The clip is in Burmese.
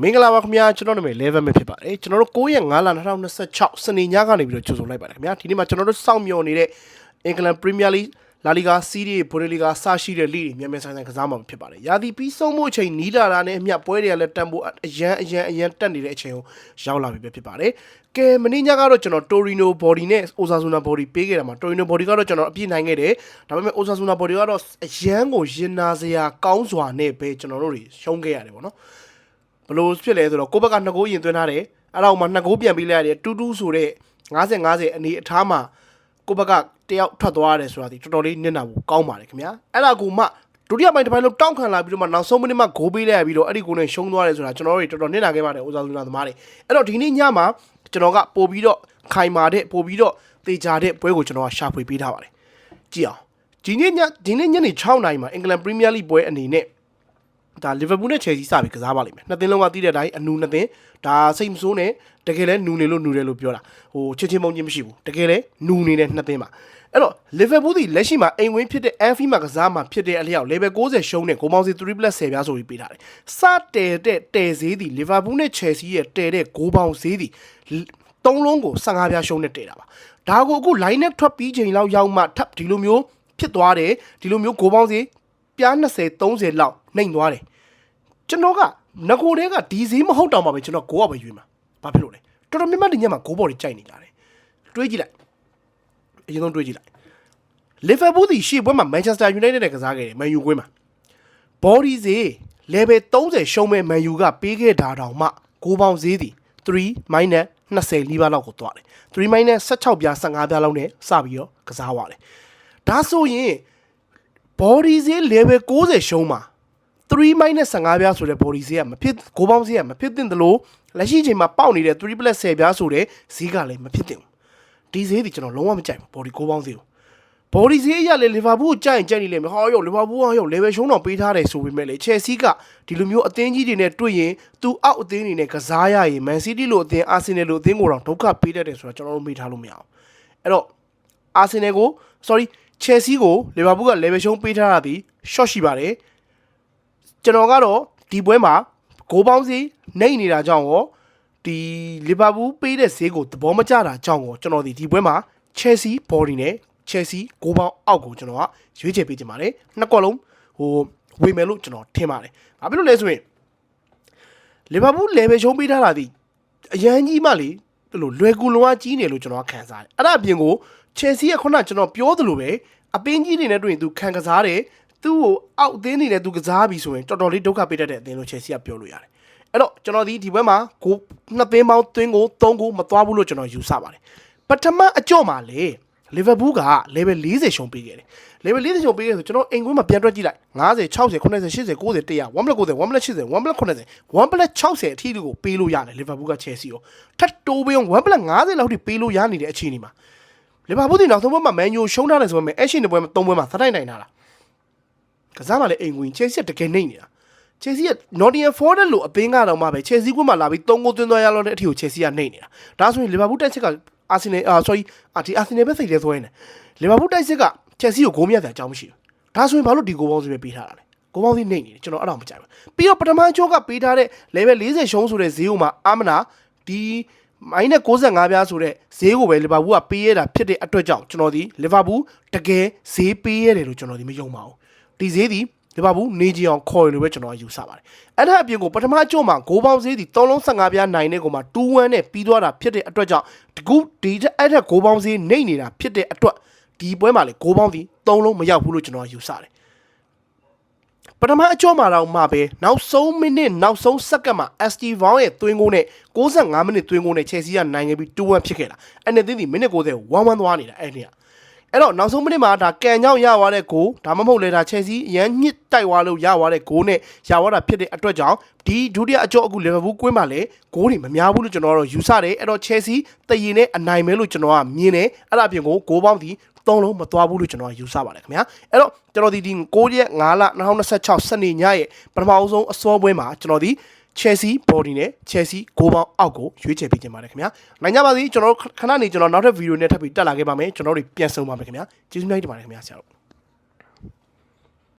မင်္ဂလာပါခင်ဗျာကျွန်တော်နာမည်11ပဲဖြစ်ပါတယ်ကျွန်တော်တို့9ရက်5လ2026စနေညကနေပြီးတော့ကြိုဆိုလိုက်ပါတယ်ခင်ဗျာဒီနေ့မှာကျွန်တော်တို့စောင့်မျှော်နေတဲ့အင်္ဂလန်ပရီးမီယာလိလာလီဂါစီးရီးဘွန်ဒလီဂါစရှိတဲ့လိတွေမြန်မြန်ဆိုင်ဆိုင်ကစားမှာဖြစ်ပါတယ်ရာသီပြီးဆုံးမှုအချိန်နီးလာတာနဲ့အမျှပွဲတွေကလည်းတန်ဖိုးအရန်တက်နေတဲ့အချိန်ကိုရောက်လာပြီပဲဖြစ်ပါတယ်ကဲမင်းညကတော့ကျွန်တော်တိုရီနိုဘော်ဒီနဲ့အိုဆာဆူနာဘော်ဒီပေးခဲ့တာမှာတိုရီနိုဘော်ဒီကတော့ကျွန်တော်အပြည့်နိုင်ခဲ့တယ်ဒါပေမဲ့အိုဆာဆူနာဘော်ဒီကတော့အရန်ကိုရင်နာစရာကောင်းစွာနဲ့ပဲကျွန်တော်တို့တွေရှုံးခဲ့ရတယ်ပေါ့နော်ဘလို့ဖြစ်လဲဆိုတော့ကိုဘက်က2ဂိုးရင်သွင်းထားတယ်အဲ့တော့မှ2ဂိုးပြန်ပေးလိုက်ရတယ်တူတူဆိုတဲ့50အနေအထားမှာကိုဘက်ကတယောက်ထွက်သွားရတယ်ဆိုတာဒီတော်တော်လေးနစ်နာဖို့ကောင်းပါတယ်ခင်ဗျာအဲ့ဒါကိုမှဒုတိယပိုင်းတစ်ပိုင်းလုံးတောင်းခံလာပြီးတော့မှနောက်ဆုံးမိနစ်မှဂိုးပေးလိုက်ရပြီးတော့အဲ့ဒီဂိုးနဲ့ရှုံးသွားတယ်ဆိုတာကျွန်တော်တို့တော်တော်နစ်နာခဲ့ပါတယ်အိုဇာဆူနာသမားတွေအဲ့တော့ဒီနေ့ညမှာကျွန်တော်ကပို့ပြီးတော့ခိုင်မာတဲ့ပို့ပြီးတော့တေချာတဲ့ပွဲကိုကျွန်တော်ကရှာဖွေပေးထားပါတယ်ကြည့်အောင်ဒီနေ့ညနေ6နာရီမှာအင်္ဂလန်ပရီးမီယာလိပွဲအနေနဲ့ဒါလီဗာပူးနဲ့ချယ်ဆီစပြီးကစားပါလိမ့်မယ်နှစ်သင်းလုံးကတီးတဲ့အတိုင်းအနူနှစ်သင်းဒါစိတ်မဆိုးနဲ့တကယ်လဲနူနေလို့ပြောတာဟိုချစ်ချင်းမုန်းချင်းမရှိဘူးတကယ်လဲနူနေတဲ့နှစ်သင်းပါအဲ့တော့လီဗာပူးဒီလက်ရှိမှာအိမ်ဝင်းဖြစ်တဲ့အန်ဖီမှာကစားမှာဖြစ်တဲ့အလျောက် level 60ရှုံးတဲ့ဂိုးပေါင်းစီ 3+10 ပြားဆိုပြီးပေးထားတယ်စတဲဈေးဒီလီဗာပူးနဲ့ချယ်ဆီရဲ့တဲတဲ့ဂိုးပေါင်းဈေးဒီသုံးလုံးကို15ပြားရှုံးနဲ့တဲတာပါဒါကိုအခု line နဲ့ထွက်ပြီးချိန်လောက်ရောက်မှထပ်ဒီလိုမျိုးဖြစ်သွားတယ်ဒီလိုမျိုးဂိုးပေါင်းစီပြား20-30လောက်နှိမ်သွားတယ်ကျွန်တော်ကငကိုတဲကဒီဈေးမဟုတ်တော့မှပဲကျွန်တော်ဂိုးကပဲရွေးမှာဘာဖြစ်လို့လဲတော်တော်များများဒီညမှာဂိုးဘော်တွေကြိုက်နေကြတယ်တွေးကြည့်လိုက်အရင်ဆုံးတွေးကြည့်လိုက်လီဗာပူးဒီရှေ့ပွဲမှာမန်ချက်စတာယူနိုက်တက်နဲ့ကစားခဲ့တယ်မန်ယူကွင်းမှာဘော်ဒီဈေး level 30ရှုံးမဲ့မန်ယူကပေးခဲ့တာတောင်မှဂိုးပေါင်းဈေးဒီ3-20နီးပါးလောက်ကိုသွားတယ်3-16ပြား15ပြားလောက်နဲ့စပြီးတော့ကစားသွားတယ်ဒါဆိုရင်ဘော်ဒီဈေး level 60ရှုံးမှာ3-15ပြားဆိုတဲ့ body ဈေးကမဖြစ်ဂိုးပေါင်းဈေးကမဖြစ်သင့်သလိုလက်ရှိအချိန်မှာပေါက်နေတဲ့ 3+10 ပြားဆိုတဲ့ဈေးကလည်းမဖြစ်သင့်ဘူးဒီဈေးဒီကျွန်တော်လုံးဝမကြိုက်ဘူး body ဂိုးပေါင်းဈေးကို body ဈေးအရလေလီဗာပူးကိုကြိုက်နေလိမ့်မယ်ဟာရောလီဗာပူးဟာရော level ရှုံးတော့ပေးထားတယ်ဆိုပေမဲ့လေချယ်ဆီကဒီလိုမျိုးအသင်းကြီးတွေနဲ့တွေ့ရင်သူအောက်အသင်းတွေနဲ့ကစားရရင် Man City လိုအသင်း Arsenal လိုအသင်းကိုတော့ဒုက္ခပေးတတ်တယ်ဆိုတာကျွန်တော်တို့မေ့ထားလို့မရအောင်အဲ့တော့ Arsenal ကို Chelsea ကိုလီဗာပူးက level ရှုံးပေးထားတာဒီ short ရှိပါတယ်ကျွန်တော်ကတော့ဒီပွဲမှာဂိုးပေါင်းစီနှိမ့်နေတာကြောင့်ရောဒီလီဗာပူးပေးတဲ့ဈေးကိုသဘောမကျတာကြောင့်ရောကျွန်တော်ဒီပွဲမှာ Chelsea body နဲ့ Chelsea ဂိုးပေါင်းအောက်ကိုကျွန်တော်ကရွေးချယ်ပေးချင်ပါတယ်နှစ်ကွက်လုံးဟိုဝေမယ်လို့ကျွန်တော်ထင်ပါတယ်ဘာဖြစ်လို့လဲဆိုရင်လီဗာပူး level ရှုံးပေးထားတာဒီအရန်ကြီးမှလေလို့လွယ်ကူလွန်အားကြီးနေလို့ကျွန်တော်ခံစားတယ်အဲ့ဒါအပြင်ကို Chelsea ကခုနကျွန်တော်ပြောသလိုပဲအပင်းကြီးတွေနဲ့တွေ့ရင်သူခံကစားတယ်သူ့ကိုအောက်အသင်းနေနဲ့သူကစားပြီဆိုရင်တော်တော်လေးဒုက္ခပေးတတ်တဲ့အသင်းလို့ချယ်ဆီကပြောလို့ရတယ်အဲ့တော့ကျွန်တော်ဒီပွဲမှာကိုနှစ်သင်းပေါင်းသွင်းကို3ကိုမသွားဘူးလို့ကျွန်တော်ယူဆပါတယ်ပထမအကြော့မှာလေလီဗာပူးက level 40ရှုံးပေးခဲ့တယ် level 40ရှုံးပေးခဲ့ဆိုကျွန်တော်အိမ်ကွင်းမှာပြန်တွက်ကြည့်လိုက်50 60 80 80 90 100 1+90 1+80 1+80 1+60 အထိကိုပေးလို့ရတယ်လီဗာပူးကချယ်ဆီကိုထပ်တိုးပေးအောင် 1+50 လောက်ထိပေးလို့ရနေတဲ့အခြေအနေမှာလီဗာပူးဒီနောက်ဆုံးပွဲမှာမန်ယူရှုံးထားတယ်ဆိုပေမဲ့အဲ့ရှင်တဲ့ပွဲမှာ3ပွဲမှာသတိုက်နိုင်တာလားကစားမှလည်းအိမ်ဝင်ချယ်ဆီကတကယ်နှိမ့်နေတာချယ်ဆီက Nottingham Forest လို့အသင်းကတော့မှပဲချယ်ဆီကွင်းမှာလာပြီး3ဂိုးသွင်းသွားရလို့တဲ့အထိကိုချယ်ဆီကနှိမ့်နေတာဒါဆိုရင်လီဗာပူးတိုက်ချက်ကအာဆင်နယ်ဒီအာဆင်နယ်ပဲစိတ်လဲသွဲနေလီဗာပူးတိုက်ချက်ကချယ်ဆီကိုဂိုးမရတဲ့အကြောင်းမရှိဘူးဒါဆိုရင်ဘာလို့ဒီဂိုးပေါင်းစီပဲပေးထားတာလဲဂိုးပေါင်းစီနှိမ့်နေတယ်ကျွန်တော်အဲ့ဒါမကြိုက်ဘူးပြီးတော့ပထမအချိုးကပေးထားတဲ့ level 40ရှုံးဆိုတဲ့ဈေးဥမှာအာမနာဒီ-95ပြားဆိုတဲ့ဈေးကိုပဲလီဗာပူးကပေးရတာဖြစ်တဲ့အတွက်ကြောင့်ကျွန်တော်ဒီလီဗာပူးတကယ်ဈေးပေးရတယ်လို့ကျွန်တော်ဒီမယုံပါဘူးဒီဈေးဒီလီဗာပူးနေကြအောင်ခေါ်ရလို့ပဲကျွန်တော်ယူဆပါတယ်အဲ့ဒါအပြင်ကိုပထမအကျိုးမှာဂိုးပေါင်းဈေးဒီ3လုံး15ပြားနိုင်တဲ့ကောင်မှာ2-1နဲ့ပြီးသွားတာဖြစ်တဲ့အတွက်ကြောင့်ဒီအဲ့ဒါဂိုးပေါင်းဈေးနှိမ့်နေတာဖြစ်တဲ့အတွက်ဒီပွဲမှာလေဂိုးပေါင်းဒီ3လုံးမရောက်ဘူးလို့ကျွန်တော်ယူဆတယ်ပထမအကျိုးမှာတော့မှပဲနောက်ဆုံးမိနစ်နောက်ဆုံးစက္ကန့်မှာ ST Vaughan ရဲ့သွင်းဂိုးနဲ့65မိနစ်သွင်းဂိုးနဲ့ Chelsea ကနိုင်ခဲ့ပြီး2-1ဖြစ်ခဲ့တာအဲ့နဲ့ဒီမိနစ်90 1-1သွားနေတာအဲ့ဒီကအဲ့တော့နောက်ဆုံးမိနစ်မှာဒါကန်ကြောင့်ရသွားတဲ့ဂိုးဒါမှမဟုတ်လေဒါ Chelsea အရန်ညစ်တိုက်သွားလို့ရသွားတဲ့ဂိုးနဲ့ရသွားတာဖြစ်တဲ့အတွက်ကြောင့်ဒီဒုတိယအကြော့အခု Liverpool ကွင်းမှာလည်းဂိုးတွေမများဘူးလို့ကျွန်တော်တို့ယူဆတယ်အဲ့တော့ Chelsea တည်ရင်နဲ့အနိုင်မဲလို့ကျွန်တော်ကမြင်တယ်အဲ့ဒါအပြင်ကိုဂိုးပေါင်းဒီ3လုံးမသွားဘူးလို့ကျွန်တော်ယူဆပါတယ်ခင်ဗျာအဲ့တော့ကျွန်တော်ဒီ9ရက်5လ2026စနေညရဲ့ပထမအဆုံးအစောပွဲမှာကျွန်တော်ဒီ Chelsea body နဲ့ Chelsea ဂိုးပေါင်းအောက်ကိုရွေးချယ်ပေးခြင်းပါတယ်ခင်ဗျာနိုင်ကြပါစေကျွန်တော်ခဏနေကျွန်တော်နောက်ထပ်ဗီဒီယိုနဲ့ထပ်ပြီးတက်လာခဲ့ပါမယ်ကျွန်တော်တို့ပြန်ဆုံပါမယ်ခင်ဗျာကျေးဇူးများတင်ပါတယ်ခင်ဗျာဆရာတို့